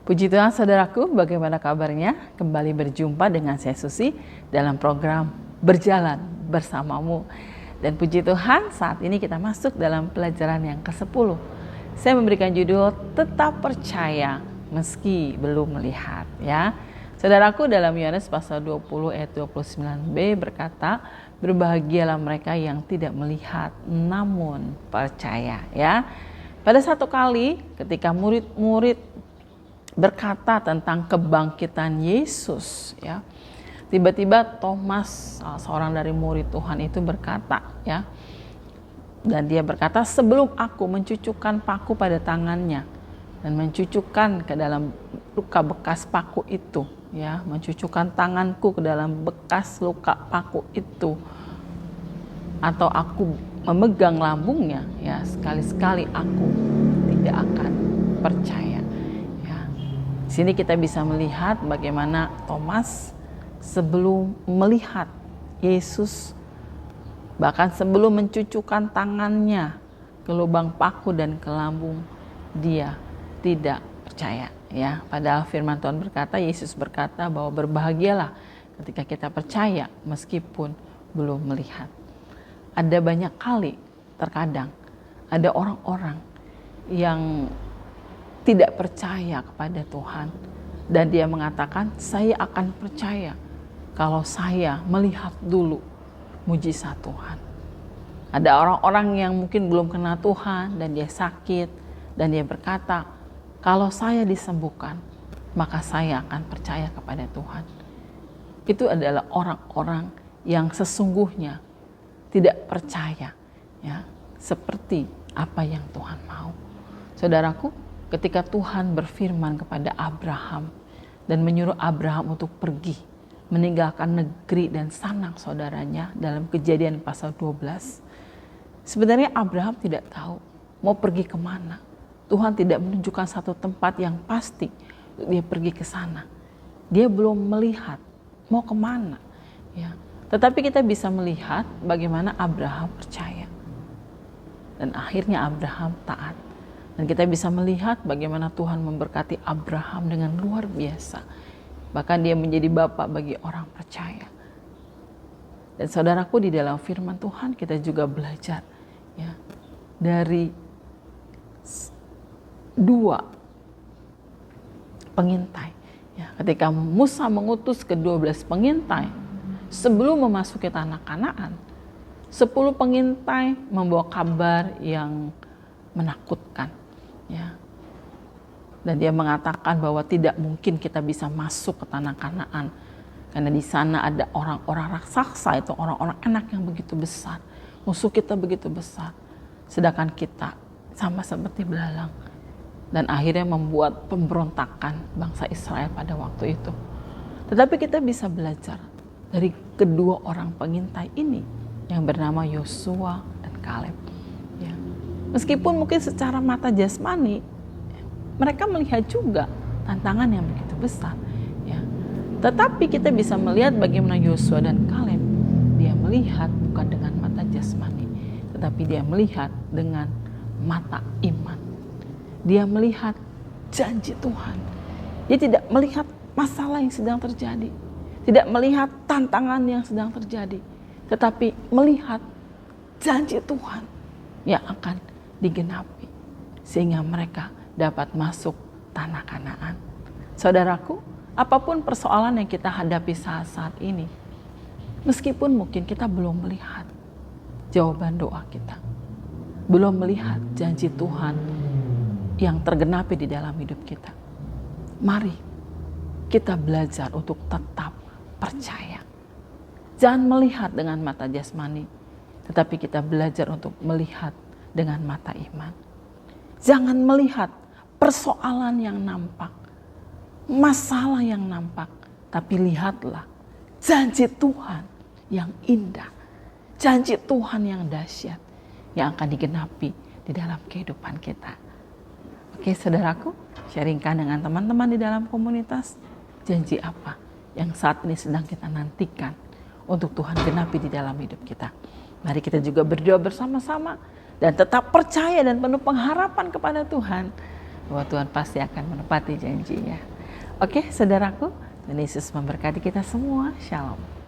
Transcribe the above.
Puji Tuhan saudaraku, bagaimana kabarnya? Kembali berjumpa dengan saya Susi dalam program Berjalan Bersamamu. Dan puji Tuhan, saat ini kita masuk dalam pelajaran yang ke-10. Saya memberikan judul Tetap Percaya Meski Belum Melihat. Ya, saudaraku, dalam Yohanes pasal 20 ayat 29b berkata, berbahagialah mereka yang tidak melihat namun percaya. Ya, pada satu kali ketika murid-murid berkata tentang kebangkitan Yesus, ya, tiba-tiba Thomas, seorang dari murid Tuhan itu berkata, ya, dan dia berkata, sebelum aku mencucukkan paku pada tangannya dan mencucukkan ke dalam luka bekas paku itu, ya, mencucukkan tanganku ke dalam bekas luka paku itu, atau aku memegang lambungnya, ya, sekali-sekali aku tidak akan percaya. Di sini kita bisa melihat bagaimana Thomas sebelum melihat Yesus, bahkan sebelum mencucukkan tangannya ke lubang paku dan ke lambung, dia tidak percaya. Ya, padahal firman Tuhan berkata, Yesus berkata bahwa berbahagialah ketika kita percaya meskipun belum melihat. Ada banyak kali terkadang ada orang-orang yang tidak percaya kepada Tuhan, dan dia mengatakan, saya akan percaya kalau saya melihat dulu mujizat Tuhan. Ada orang-orang yang mungkin belum kenal Tuhan dan dia sakit, dan dia berkata, kalau saya disembuhkan maka saya akan percaya kepada Tuhan. Itu adalah orang-orang yang sesungguhnya tidak percaya, ya, seperti apa yang Tuhan mau. Saudaraku, ketika Tuhan berfirman kepada Abraham dan menyuruh Abraham untuk pergi meninggalkan negeri dan sanak saudaranya dalam Kejadian pasal 12, sebenarnya Abraham tidak tahu mau pergi kemana. Tuhan tidak menunjukkan satu tempat yang pasti untuk dia pergi ke sana. Dia belum melihat mau kemana, ya. Tetapi kita bisa melihat bagaimana Abraham percaya, dan akhirnya Abraham taat. Dan kita bisa melihat bagaimana Tuhan memberkati Abraham dengan luar biasa. Bahkan dia menjadi bapak bagi orang percaya. Dan saudaraku, di dalam firman Tuhan kita juga belajar, ya, dari dua pengintai. Ya, ketika Musa mengutus ke-12 pengintai sebelum memasuki tanah Kanaan, 10 pengintai membawa kabar yang menakutkan. Ya. Dan dia mengatakan bahwa tidak mungkin kita bisa masuk ke tanah Kanaan karena di sana ada orang-orang raksasa, itu orang-orang enak yang begitu besar. Musuh kita begitu besar. Sedangkan kita sama seperti belalang. Dan akhirnya membuat pemberontakan bangsa Israel pada waktu itu. Tetapi kita bisa belajar dari kedua orang pengintai ini yang bernama Yosua dan Kaleb. Ya. Meskipun mungkin secara mata jasmani mereka melihat juga tantangan yang begitu besar, ya. Tetapi kita bisa melihat bagaimana Yosua dan Kaleb, dia melihat bukan dengan mata jasmani, tetapi dia melihat dengan mata iman. Dia melihat janji Tuhan. Dia tidak melihat masalah yang sedang terjadi, tidak melihat tantangan yang sedang terjadi, tetapi melihat janji Tuhan yang akan digenapi sehingga mereka dapat masuk tanah Kanaan. Saudaraku, apapun persoalan yang kita hadapi saat-saat ini, meskipun mungkin kita belum melihat jawaban doa kita, belum melihat janji Tuhan yang tergenapi di dalam hidup kita, mari kita belajar untuk tetap percaya. Jangan melihat dengan mata jasmani, tetapi kita belajar untuk melihat dengan mata iman. Jangan melihat persoalan yang nampak, masalah yang nampak, tapi lihatlah janji Tuhan yang indah, janji Tuhan yang dahsyat yang akan digenapi di dalam kehidupan kita. Oke, saudaraku, sharingkan dengan teman-teman di dalam komunitas, janji apa yang saat ini sedang kita nantikan untuk Tuhan genapi di dalam hidup kita. Mari kita juga berdoa bersama-sama dan tetap percaya dan penuh pengharapan kepada Tuhan, bahwa Tuhan pasti akan menepati janjinya. Oke, saudaraku, Tuhan Yesus memberkati kita semua. Shalom.